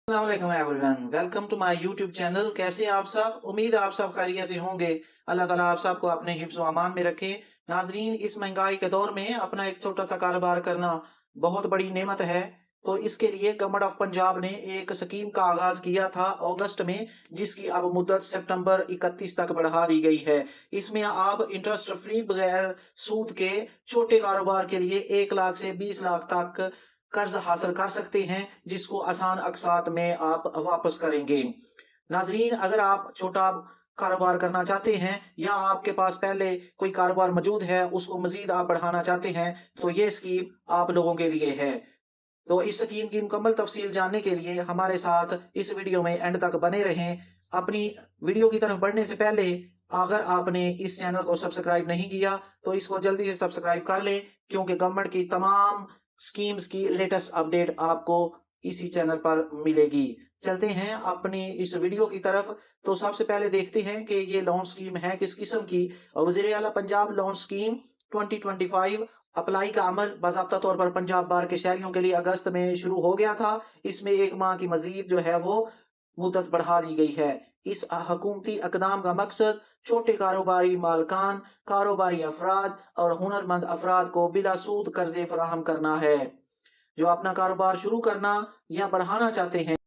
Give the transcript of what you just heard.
Everyone, welcome to my YouTube channel. कैसे हैं आप सब? उम्मीद है आप सब खैरियत से होंगे। अल्लाह ताला आप सबको अपने हिफ्ज़ व अमान में रखे। नाजरीन, इस महंगाई के दौर में अपना एक छोटा सा कारोबार करना बहुत बड़ी नेमत है। तो इसके लिए गवर्नमेंट ऑफ पंजाब ने एक स्कीम का आगाज किया था अगस्त में, जिसकी अब मुद्दत सितंबर 31 तक बढ़ा दी गई है। इसमें आप इंटरेस्ट फ्री बगैर सूद के छोटे कारोबार के लिए 1 लाख से 20 लाख तक कर्ज हासिल कर सकते हैं, जिसको आसान अकसात में आप वापस करेंगे। नाजरीन, अगर आप छोटा कारोबार करना चाहते हैं या आपके पास पहले कोई कारोबार मौजूद है, उसको मजीद आप बढ़ाना चाहते हैं, तो ये स्कीम आप लोगों के लिए है। तो इस स्कीम की मुकम्मल तफसील जानने के लिए हमारे साथ इस वीडियो में एंड तक बने रहें। अपनी वीडियो की तरफ बढ़ने से पहले अगर आपने इस चैनल को सब्सक्राइब नहीं किया तो इसको जल्दी से सब्सक्राइब कर लें, क्योंकि गवर्नमेंट की तमाम स्कीम्स की लेटेस्ट अपडेट आपको इसी चैनल पर मिलेगी। चलते हैं अपनी इस वीडियो की तरफ। तो सबसे पहले देखते हैं कि ये लोन स्कीम है किस किस्म की। वज़ीर आला पंजाब लोन स्कीम 2025 अप्लाई का अमल बाज़ाब्ता तौर पर पंजाब बार के शहरियों के लिए अगस्त में शुरू हो गया था। इसमें 1 माह की मजीद जो है वो मुद्दत बढ़ा दी गई है। इस हुकूमती इक़दाम का मकसद छोटे कारोबारी मालकान, कारोबारी अफराद और हुनरमंद अफराद को बिला सूद कर्जे फराहम करना है, जो अपना कारोबार शुरू करना या बढ़ाना चाहते हैं।